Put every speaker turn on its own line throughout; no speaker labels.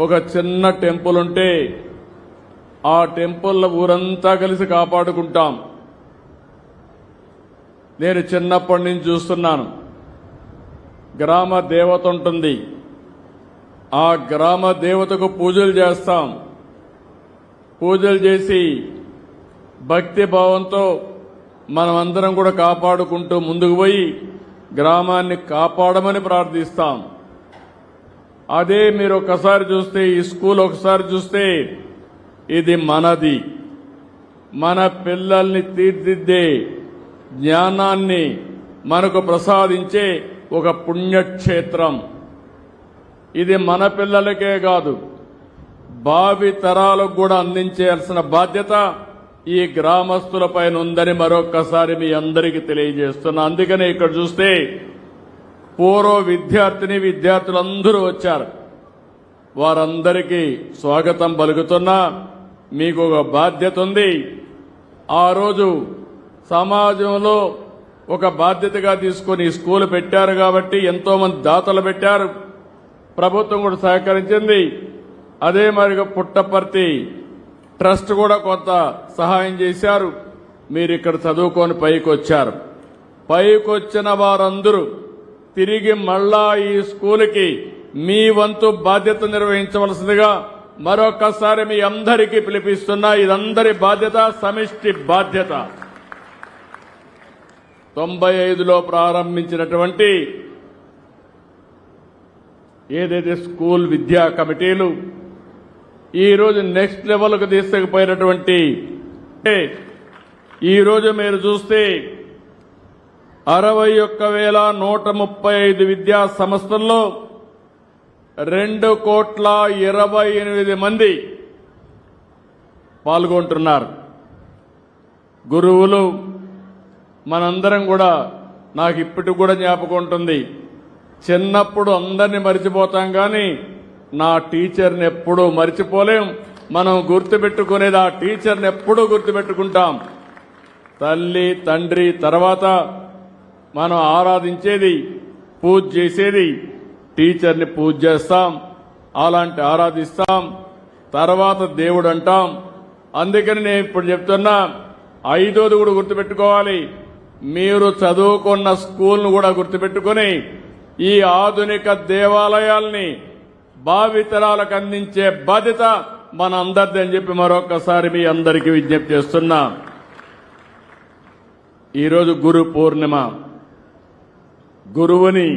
ఒక చిన్న టెంపుల్ ఉంటే ఆ టెంపుల్ ఊరంతా కలిసి కాపాడుకుంటాం. నేను చిన్నప్పటి నుంచి చూస్తున్నాను. గ్రామ దేవత ఉంటుంది. ఆ గ్రామ దేవతకు పూజలు చేస్తాం. పూజలు చేసి భక్తి భావంతో మనమందరం కూడా కాపాడుకుంటూ ముందుకు పోయి గ్రామాన్ని కాపాడమని ప్రార్థిస్తాం. అదే మీరు ఒకసారి చూస్తే, ఈ స్కూల్ ఒకసారి చూస్తే, ఇది మనది. మన పిల్లల్ని తీర్చిదిద్దే జ్ఞానాన్ని మనకు ప్రసాదించే ఒక పుణ్యక్షేత్రం. ఇది మన పిల్లలకే కాదు, భావి తరాలకు కూడా అందించాల్సిన బాధ్యత ఈ గ్రామస్తులపైన ఉందని మరొక్కసారి మీ అందరికీ తెలియజేస్తున్నా. అందుకనే ఇక్కడ చూస్తే పూర్వ విద్యార్థులందరూ వచ్చారు. వారందరికీ స్వాగతం పలుకుతున్నా. మీకు ఒక బాధ్యత ఉంది. ఆ రోజు సమాజంలో ఒక బాధ్యతగా తీసుకుని స్కూల్ పెట్టారు కాబట్టి ఎంతో మంది దాతలు పెట్టారు. ప్రభుత్వం కూడా సహకరించింది. అదే మరిగా పుట్టపర్తి ట్రస్ట్ కూడా కొంత సహాయం చేశారు. మీరు ఇక్కడ చదువుకొని పైకి వచ్చారు. పైకి వచ్చిన వారందరూ తిరిగి మళ్ళా ఈ స్కూలుకి మీ వంతు బాధ్యత నిర్వహించవలసిందిగా మరొకసారి మీ అందరికీ పిలిపిస్తున్నా. ఇదందరి బాధ్యత, సమిష్టి బాధ్యత. 95లో ప్రారంభించినటువంటి ఏదైతే స్కూల్ విద్యా కమిటీలు ఈరోజు నెక్స్ట్ లెవెల్కు తీసుకుపోయినటువంటి, ఈరోజు మీరు చూస్తే 61,135 విద్యా సంస్థల్లో 2,28 మంది పాల్గొంటున్నారు. గురువులు మనందరం కూడా, నాకు ఇప్పటికి కూడా జ్ఞాపకం ఉంటుంది. చిన్నప్పుడు అందరినీ మర్చిపోతాం కానీ నా టీచర్ని ఎప్పుడూ మర్చిపోలేం. మనం గుర్తుపెట్టుకునేది ఆ టీచర్ని ఎప్పుడూ గుర్తుపెట్టుకుంటాం. తల్లి తండ్రి తర్వాత మనం ఆరాధించేది, పూజ చేసేది టీచర్ని పూజ చేస్తాం, అలాంటి ఆరాధిస్తాం. తర్వాత దేవుడు అంటాం. అందుకని నేను ఇప్పుడు చెప్తున్నా, 5వది కూడా గుర్తుపెట్టుకోవాలి. మీరు చదువుకున్న స్కూల్ను కూడా గుర్తుపెట్టుకుని ఈ ఆధునిక దేవాలయాల్ని భావితరాలకు అందించే బాధ్యత మన అందరిది అని చెప్పి మరొకసారి మీ అందరికీ విజ్ఞప్తి చేస్తున్నా. ఈరోజు గురు పూర్ణిమ. గురువుని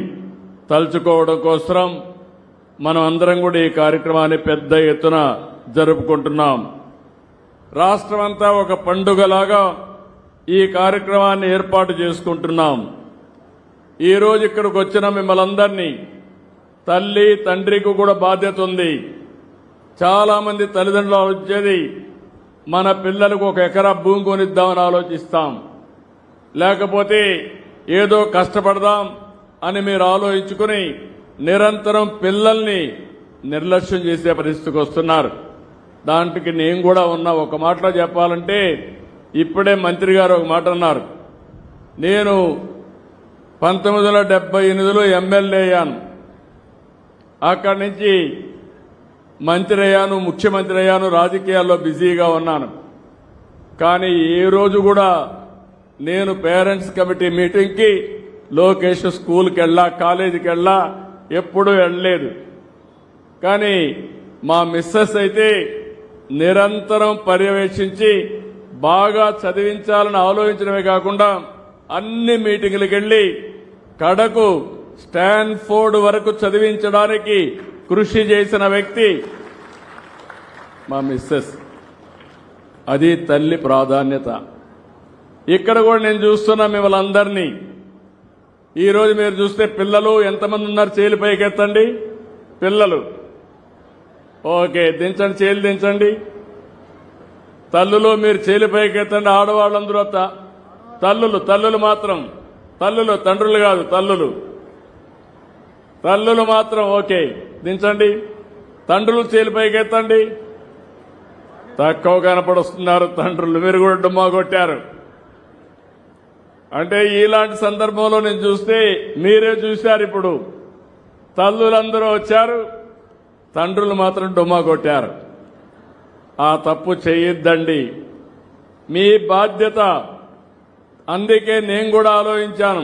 తలుచుకోవడం కోసం మనం అందరం కూడా ఈ కార్యక్రమాన్ని పెద్ద ఎత్తున జరుపుకుంటున్నాం. రాష్ట్రమంతా ఒక పండుగలాగా ఈ కార్యక్రమాన్ని ఏర్పాటు చేసుకుంటున్నాం. ఈరోజు ఇక్కడికి వచ్చిన మిమ్మల్ని అందరినీ, తల్లి తండ్రికి కూడా బాధ్యత ఉంది. చాలా మంది తల్లిదండ్రులు ఆలోచించేది, మన పిల్లలకు 1 ఎకరా భూమి కొనిద్దామని ఆలోచిస్తాం, లేకపోతే ఏదో కష్టపడదాం అని మీరు ఆలోచించుకుని నిరంతరం పిల్లల్ని నిర్లక్ష్యం చేసే పరిస్థితికి వస్తున్నారు. దాంట్కి నేను కూడా ఉన్నా. ఒక మాటలో చెప్పాలంటే, ఇప్పుడే మంత్రి గారు ఒక మాట అన్నారు. నేను 1978లో ఎమ్మెల్యే అయ్యాను. అక్కడి నుంచి మంత్రి అయ్యాను, ముఖ్యమంత్రి అయ్యాను, రాజకీయాల్లో బిజీగా ఉన్నాను. కానీ ఏ రోజు కూడా నేను పేరెంట్స్ కమిటీ మీటింగ్కి లోకేష్ స్కూల్కి వెళ్ళా, కాలేజీకి వెళ్ళా, ఎప్పుడూ వెళ్ళలేదు. కానీ మా మిస్సెస్ అయితే నిరంతరం పర్యవేక్షించి బాగా చదివించాలని ఆలోచించడమే కాకుండా అన్ని మీటింగులకు వెళ్లి కడకు స్టాన్ఫోర్డ్ వరకు చదివించడానికి కృషి చేసిన వ్యక్తి మా మిస్సెస్. అది తల్లి ప్రాధాన్యత. ఇక్కడ కూడా నేను చూస్తున్నా మిమ్మల్ని అందరినీ. ఈరోజు మీరు చూస్తే పిల్లలు ఎంతమంది ఉన్నారు? చేలు పైకెత్తండి. పిల్లలు ఓకే, దించండి, చేలు దించండి. తల్లులు మీరు చేలు పైకెత్తండి. ఆడవాళ్ళందరూ తల్లులు మాత్రం, తల్లులు, తండ్రులు కాదు, తల్లులు మాత్రం ఓకే, దించండి. తండ్రులు చేలు పైకెత్తండి. తక్కువ కనపడుస్తున్నారు తండ్రులు, మీరు కూడా డుమ్మా కొట్టారు. అంటే ఇలాంటి సందర్భంలో నేను చూస్తే మీరే చూశారు. ఇప్పుడు తల్లులందరూ వచ్చారు, తండ్రులు మాత్రం డుమ్మా కొట్టారు. ఆ తప్పు చేయొద్దండి, మీ బాధ్యత. అందుకే నేను కూడా ఆలోచించాను,